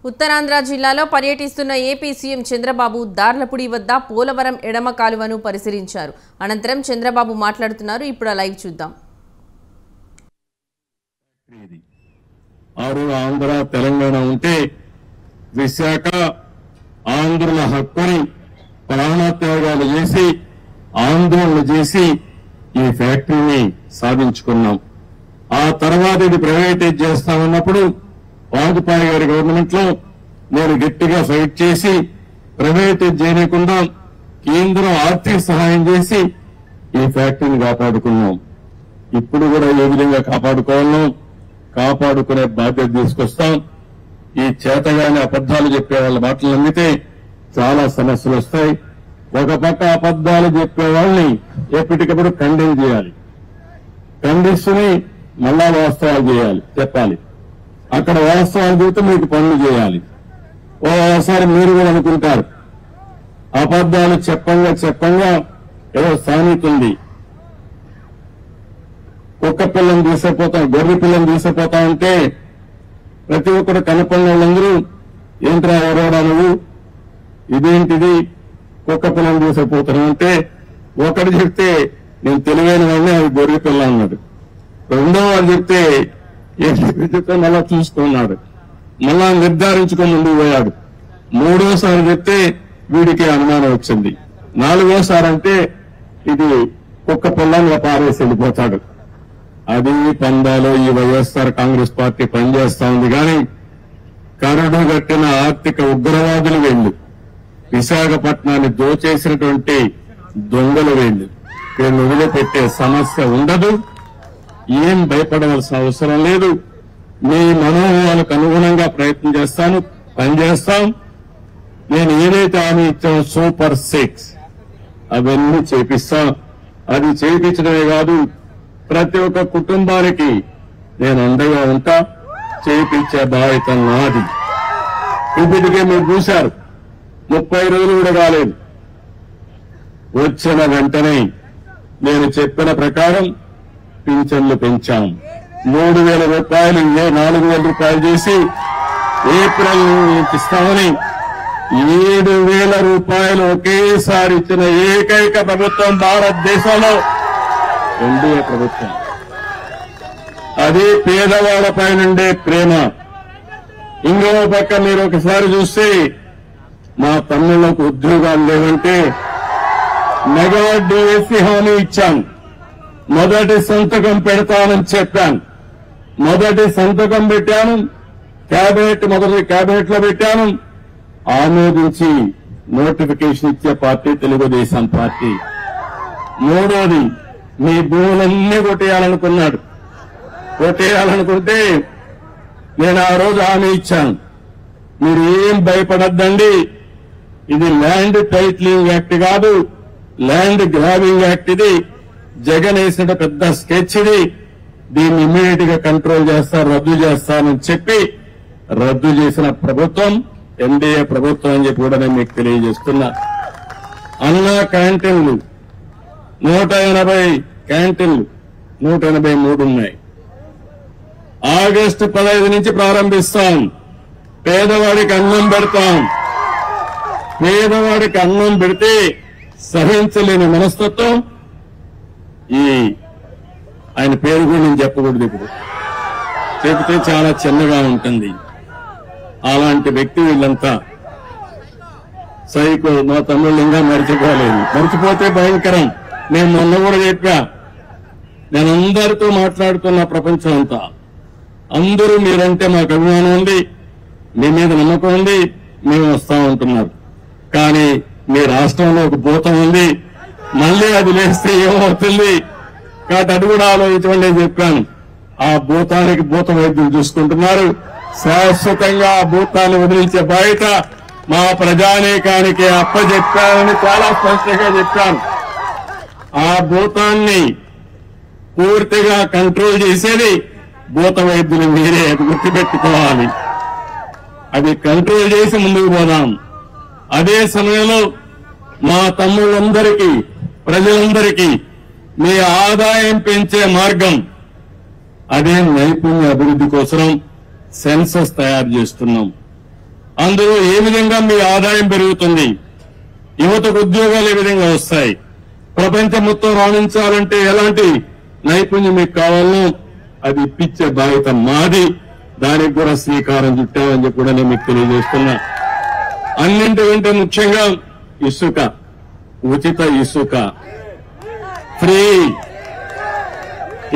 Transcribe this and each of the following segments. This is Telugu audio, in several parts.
ఉత్తరాంధ్ర జిల్లాలో పర్యటిస్తున్న ఏపీ సీఎం చంద్రబాబు దార్లపూడి వద్ద పోలవరం ఎడమ కాలువను పరిశీలించారు. అనంతరం చంద్రబాబు మాట్లాడుతున్నారు. ఇప్పుడు లైవ్ చూద్దాం. ఆంధ్ర తెలంగాణ ఉంటే విశాఖ ఆంధ్రుల హక్కుని ప్రాణత్యాగాలు చేసి ఆందోళన చేసి ఈ ఫ్యాక్టరీని సాధించుకున్నాం. ఆ తర్వాత ఇది ప్రైవేటైజ్ చేస్తామన్నప్పుడు వాజ్పేయి గారి గవర్నమెంట్ లో నేను గట్టిగా ఫైట్ చేసి ప్రైవేటైజ్ చేయకుండా కేంద్రం ఆర్థిక సహాయం చేసి ఈ ఫ్యాక్టరీని కాపాడుకున్నాం. ఇప్పుడు కూడా ఏ విధంగా కాపాడుకోవాలో కాపాడుకునే బాధ్యత తీసుకొస్తాం. ఈ చేతగానే అబద్దాలు చెప్పే వాళ్ళ మాటలు నమ్మితే చాలా సమస్యలు వస్తాయి. ఒక పక్క అబద్దాలు చెప్పే వాళ్ళని ఎప్పటికప్పుడు ఖండన చేయాలి, ఖండిస్తూనే మళ్ళా వాస్తవాలు చెప్పాలి. అక్కడ వాస్తవాలు చెబితే మీకు పనులు చేయాలి. ఓసారి మీరు కూడా అనుకుంటారు అబద్దాలు చెప్పంగా ఏదో సామెత ఉంది, కుక్క పిల్లని తీసుకుపోతాం గొర్రె పిల్లని తీసుకుపోతా ఉంటే ప్రతి ఒక్కరు కనపడిన వాళ్ళందరూ ఏంట్రా ఎవరోడా నువ్వు, ఇదేంటిది కుక్క పిల్లని తీసుకుపోతున్నావు అంటే ఒకటి చెప్తే నేను తెలివైన వాడిని అది గొర్రె పిల్ల అన్నాడు. రెండో వాడు చెప్తే ఏంటి మళ్ళా చూసుకున్నాడు, మళ్ళా నిర్ధారించుకొని ముందుకు పోయాడు. మూడోసారి చెప్తే వీడికి అనుమానం వచ్చింది. నాలుగోసారి అంటే ఇది కుక్క పిల్లని పారేసి వెళ్ళిపోతాడు. అది పందాలో ఈ వైఎస్ఆర్ కాంగ్రెస్ పార్టీ పనిచేస్తా ఉంది. కానీ కరడు కట్టిన ఆర్థిక ఉగ్రవాదులు వెళ్లి విశాఖపట్నాన్ని దోచేసినటువంటి దొంగలు వెళ్లి వీళ్ళు వదిలిపెట్టే సమస్య ఉండదు. ఏం భయపడవలసిన అవసరం లేదు. మీ మనోభావాలకు అనుగుణంగా ప్రయత్నం చేస్తాను, పనిచేస్తాం. నేను ఏదైతే హామీ ఇచ్చానో సూపర్ 6 అవన్నీ చేపిస్తాం. అది చేయించడమే కాదు, ప్రతి ఒక్క కుటుంబానికి నేను అండగా ఉంటా. చేయించే బాధ్యత నాది. ఇప్పటికే మీరు చూశారు 30 రోజులు కూడా కాలేదు. వచ్చిన వెంటనే నేను చెప్పిన ప్రకారం పింఛన్లు పెంచాం. 3,000 రూపాయలు 4,000 రూపాయలు చేసి ఏప్రిల్ ఇస్తామని 7,000 రూపాయలు ఒకేసారి ఇచ్చిన ఏకైక ప్రభుత్వం భారతదేశంలో ఎన్డీఏ ప్రభుత్వం. అది పేదవాళ్లపై నుండే ప్రేమ. ఇంకో పక్క మీరు ఒకసారి చూస్తే మా తమ్ముళ్లకు ఉద్యోగాలు లేవంటే మెగా డిఎస్సీ హామీ ఇచ్చాను. మొదటి సంతకం పెడతానని చెప్పాను. మొదటి సంతకం పెట్టాను. మొదటి క్యాబినెట్ లో పెట్టాను. ఆమోదించి నోటిఫికేషన్ ఇచ్చే పార్టీ తెలుగుదేశం పార్టీ. మూడోది మీ భూములన్నీ కొట్టేయాలనుకుంటే నేను ఆ రోజు హామీ ఇచ్చాను. మీరు ఏం భయపడద్దండి, ఇది ల్యాండ్ టైటిలింగ్ యాక్ట్ కాదు, ల్యాండ్ గ్రాబింగ్ యాక్ట్. ఇది జగన్ వేసిన పెద్ద స్కెచ్. ఇది దీన్ని ఇమ్మీడియట్ గా కంట్రోల్ చేస్తారు, రద్దు చేస్తానని చెప్పి రద్దు చేసిన ప్రభుత్వం ఎన్డీఏ ప్రభుత్వం అని చెప్పి కూడా నేను మీకు తెలియజేస్తున్నా. అన్నా క్యాంటీన్లు 180 క్యాంటీన్లు 183 ఉన్నాయి. ఆగస్టు 15 నుంచి ప్రారంభిస్తాం. పేదవాడికి అన్నం పెడతాం. పేదవాడికి అన్నం పెడితే సహించలేని మనస్తత్వం ఆయన పేరు కూడా నేను చెప్పకూడదు, ఇప్పుడు చెబితే చాలా చిన్నగా ఉంటుంది. అలాంటి వ్యక్తి వీళ్ళంతా సైకో. మా తమ్ముళ్ళు ఇంకా మర్చిపోలేదు. మర్చిపోతే భయంకరం. నేను మొన్న కూడా చెప్పా, నేను అందరితో మాట్లాడుతున్న ప్రపంచం అంతా అందరూ మీరంటే మాకు అభిమానం ఉంది, మీ మీద నమ్మకం ఉంది, మేము వస్తా ఉంటున్నారు. కానీ మీ రాష్ట్రంలో ఒక భూతం ఉంది, మళ్ళీ అది లేస్తే ఏమవుతుంది కాబట్టి అది కూడా ఆలోచించమని నేను చెప్పాను. ఆ భూతానికి భూత వైద్యులు చూసుకుంటున్నారు. శాశ్వతంగా ఆ భూతాన్ని వదిలించే బాధ్యత మా ప్రజానీకానికి అప్పచెప్పానని చాలా స్పష్టంగా చెప్పాను. ఆ భూతాన్ని పూర్తిగా కంట్రోల్ చేసేది భూత వైద్యులు మీరే, అది గుర్తుపెట్టుకోవాలి. అది కంట్రోల్ చేసి ముందుకు పోదాం. అదే సమయంలో మా తమ్ముళ్ళందరికీ, ప్రజలందరికీ మీ ఆదాయం పెంచే మార్గం అదే నైపుణ్య అభివృద్ధి కోసం సెన్సస్ తయారు చేస్తున్నాం. అందులో ఏ విధంగా మీ ఆదాయం పెరుగుతుంది, యువతకు ఉద్యోగాలు ఏ విధంగా వస్తాయి, ప్రపంచం మొత్తం రాణించాలంటే ఎలాంటి నైపుణ్యం మీకు కావాలో అది ఇప్పించే బాధ్యత మాది. దానికి కూడా శ్రీకారం చుట్టామని చెప్పి కూడా నేను మీకు తెలియజేస్తున్నా. అన్నింటికంటే ముఖ్యంగా ఇసుక, ఉచిత ఇసుక ఫ్రీ.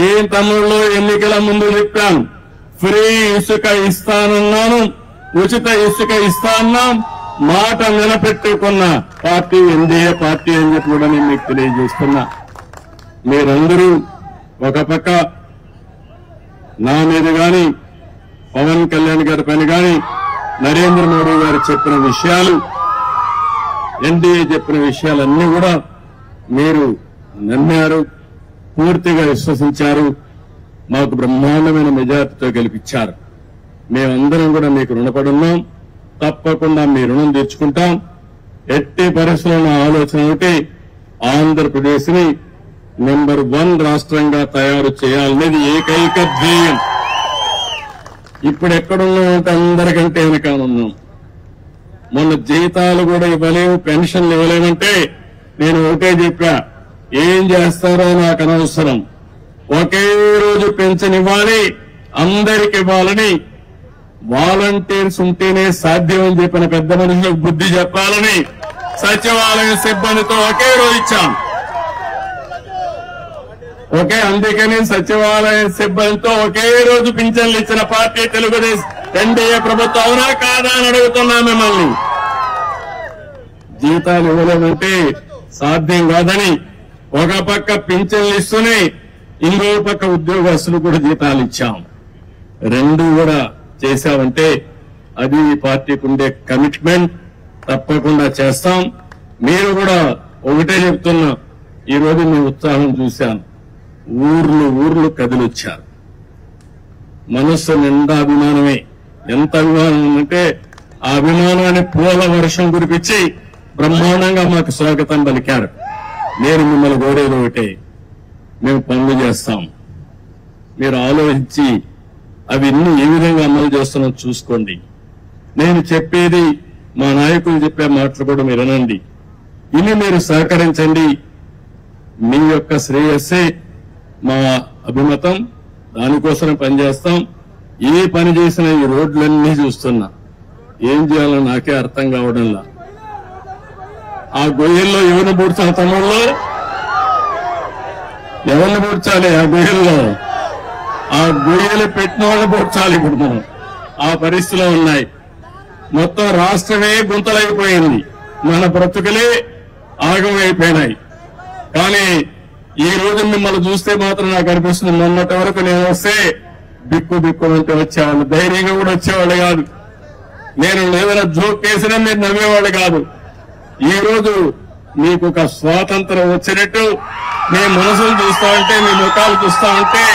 ఏం తమ్ముళ్ళు ఎన్నికల ముందు చెప్పాను, ఫ్రీ ఇసుక ఇస్తానన్నాను, ఉచిత ఇసుక ఇస్తా అన్నాం. మాట నిలబెట్టుకున్న పార్టీ ఎన్డీఏ పార్టీ అని చెప్పి కూడా నేను మీకు తెలియజేస్తున్నా. మీరందరూ ఒక పక్క నా మీద గాని, పవన్ కళ్యాణ్ గారి పైన గాని, నరేంద్ర మోడీ గారు చెప్పిన విషయాలు, ఎన్డీఏ చెప్పిన విషయాలన్నీ కూడా మీరు నమ్మారు, పూర్తిగా విశ్వసించారు, మాకు బ్రహ్మాండమైన మెజార్టీతో గెలిపించారు. మేమందరం కూడా మీకు రుణపడి ఉన్నాం. తప్పకుండా మీ రుణం తీర్చుకుంటాం. ఎట్టి పరిస్థితుల్లో ఆలోచన ఒకటి, ఆంధ్రప్రదేశ్ ని నెంబర్ 1 రాష్ట్రంగా తయారు చేయాలనేది ఏకైక ధ్యేయం. ఇప్పుడు ఎక్కడున్నామంటే అందరికంటే వెనక ఉన్నాం. మొన్న జీతాలు కూడా ఇవ్వలేము, పెన్షన్లు ఇవ్వలేమంటే నేను ఒకటే చెప్పా, ఏం చేస్తారో నాకు అనవసరం, ఒకే రోజు పెన్షన్ ఇవ్వాలి, అందరికి ఇవ్వాలని, వాలంటీర్స్ ఉంటేనే సాధ్యం అని చెప్పిన పెద్ద మనుషులకు బుద్ధి చెప్పాలని సచివాలయ సిబ్బందితో ఒకే రోజు ఇచ్చాం. అందుకని సచివాలయ సిబ్బందితో ఒకే రోజు పింఛన్లు ఇచ్చిన పార్టీ తెలుగుదేశం ఎన్డీఏ ప్రభుత్వం. అవునా కాదా అని అడుగుతున్నా మిమ్మల్ని. జీతాలు ఇవ్వలేమంటే సాధ్యం కాదని ఒక పక్క పింఛన్లు ఇస్తూనే ఇంకో పక్క ఉద్యోగస్తులు కూడా జీతాలు ఇచ్చాం. రెండు కూడా చేశామంటే అది ఈ పార్టీకి ఉండే కమిట్మెంట్. తప్పకుండా చేస్తాం. మీరు కూడా ఒకటే చెప్తున్నా, ఈ రోజు మీ ఉత్సాహం చూశాను. ఊర్లు కదిలొచ్చారు. మనస్సు నిండా అభిమానమే. ఎంత అభిమానం ఉందంటే ఆ అభిమానాన్ని పూల వర్షం కురిపించి బ్రహ్మాండంగా మాకు స్వాగతం పలికారు. నేను మిమ్మల్ని కోరేది ఒకటే, మేము పనులు చేస్తాం. మీరు ఆలోచించి అవన్నీ ఏ విధంగా అమలు చేస్తున్నాం చూసుకోండి. నేను చెప్పేది, మా నాయకులు చెప్పే మాటలు కూడా మీరు వినండి. ఇన్ని మీరు సహకరించండి. మీ యొక్క శ్రేయస్సే మా అభిమతం. దానికోసం పనిచేస్తాం. ఏ పని చేసినా ఈ రోడ్లన్నీ చూస్తున్నా, ఏం చేయాలో నాకే అర్థం కావడంలా. ఆ గొయ్యల్లో ఎవరిని పూడ్చాలి తమ్ముళ్ళు? ఎవరిని పూడ్చాలి ఆ గొయ్యల్లో? ఆ గొయ్యలు పెట్టిన వాళ్ళని పూడ్చాలి. ఇప్పుడు మనం ఆ పరిస్థితిలో ఉన్నాయి. మొత్తం రాష్ట్రమే గుంతలైపోయింది. మన బ్రతుకులే ఆగమైపోయినాయి. కానీ ఈ రోజు మిమ్మల్ని చూస్తే మాత్రం నాకు అనిపిస్తుంది, మొన్నటి వరకు నేను వస్తే బిక్కు అంటే వచ్చేవాళ్ళు, ధైర్యంగా కూడా వచ్చేవాళ్ళు కాదు. నేను ఏదైనా జోక్ చేసినా మీరు నవ్వేవాళ్ళు కాదు. ఈ రోజు మీకు ఒక స్వాతంత్రం వచ్చినట్టు మీ మనసులు చూస్తా ఉంటే, మీ ముఖాలు చూస్తా ఉంటే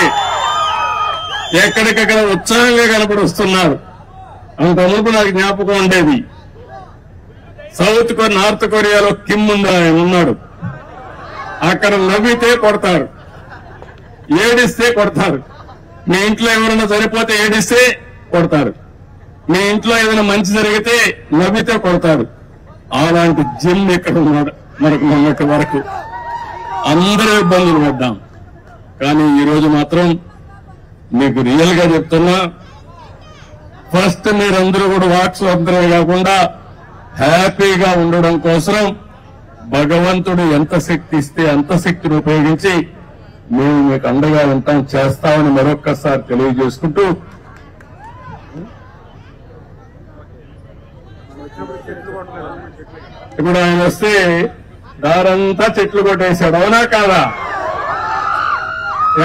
ఎక్కడికక్కడ ఉత్సాహంగా కనపడొస్తున్నారు. అంతవరకు నాకు జ్ఞాపకం ఉండేది, నార్త్ కొరియాలో కిమ్ ఉన్నాడు. అక్కడ నవ్వితే కొడతారు, ఏడిస్తే కొడతారు. మీ ఇంట్లో ఎవరైనా చనిపోతే ఏడిస్తే కొడతారు. మీ ఇంట్లో ఏదైనా మంచి జరిగితే నవ్వితే కొడతారు. అలాంటి జిమ్ ఇక్కడ ఉన్నాడు. మనకు మొన్నటి వరకు అందరూ ఇబ్బందులు పడ్డాం. కానీ ఈ రోజు మాత్రం మీకు రియల్ గా చెప్తున్నా, ఫస్ట్ మీరందరూ కూడా వాక్స్వాతంత్రమే కాకుండా హ్యాపీగా ఉండడం కోసం భగవంతుడు ఎంత శక్తి ఇస్తే అంత శక్తిని ఉపయోగించి మేము మీకు అండగా ఉంటాం, చేస్తామని మరొక్కసారి తెలియజేసుకుంటూ, ఇప్పుడు ఆయన వస్తే దారంతా చెట్లు కొట్టేశాడు. అవునా కాదా?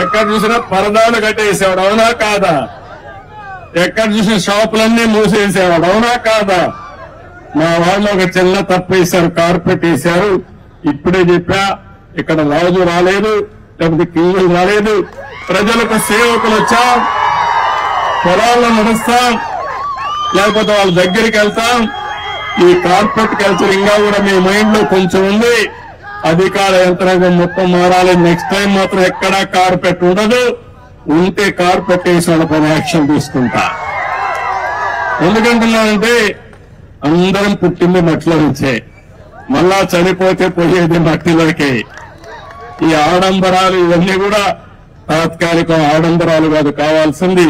ఎక్కడ చూసినా పరదాలు కట్టేసేవాడు. అవునా కాదా? ఎక్కడ చూసిన షాపులన్నీ మూసేసేవాడు. అవునా కాదా? మా వాళ్ళు ఒక చిన్న తప్పు వేశారు, కార్పెట్ వేశారు. ఇప్పుడే చెప్పా, ఇక్కడ రాజు రాలేదు, లేకపోతే కింగులు రాలేదు, ప్రజలకు సేవకులు వచ్చాం. పొలాల్లో నడుస్తాం, లేకపోతే వాళ్ళ దగ్గరికి వెళ్తాం. ఈ కార్పెట్ కల్చర్ ఇంకా కూడా మీ మైండ్ లో కొంచెం ఉంది. అధికార యంత్రాంగం మొత్తం మారాలి. నెక్స్ట్ టైం మాత్రం ఎక్కడా కార్పెట్ ఉండదు. ఉంటే కార్పెట్ వేసి వాళ్ళ పైన యాక్షన్ తీసుకుంటా. ఎందుకంటున్నానంటే అందరం పుట్టింది మట్టిలో నుంచే, మళ్ళా చనిపోతే పోయేది మట్టిలోకే. ఈ ఆడంబరాలు ఇవన్నీ కూడా తాత్కాలిక ఆడంబరాలు కాదు, కావాల్సింది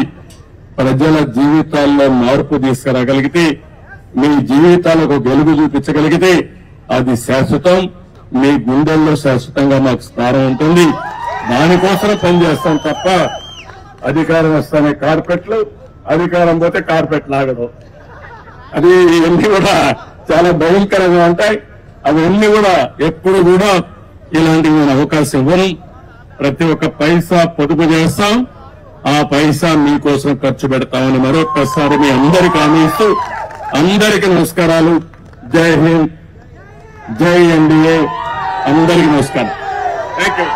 ప్రజల జీవితాల్లో మార్పు తీసుకురాగలిగితే, మీ జీవితాలకు వెలుగు చూపించగలిగితే అది శాశ్వతం, మీ గుండెల్లో శాశ్వతంగా మాకు స్థానం ఉంటుంది. దానికోసం పనిచేస్తాం తప్ప అధికారం వస్తానే కార్పెట్లు, అధికారం పోతే కార్పెట్ లాగడం, అది ఇవన్నీ కూడా చాలా భయంకరంగా ఉంటాయి. అవన్నీ కూడా ఎప్పుడు కూడా ఇలాంటివి నేను అవకాశం ఇవ్వను. ప్రతి ఒక్క పైసా పొదుపు చేస్తాం, ఆ పైసా మీకోసం ఖర్చు పెడతామని మరొక్కసారి మీ అందరికీ హామీ ఇస్తూ అందరికీ నమస్కారాలు. జై హింద్, జై ఎన్డీఏ, అందరికీ నమస్కారం. Thank you.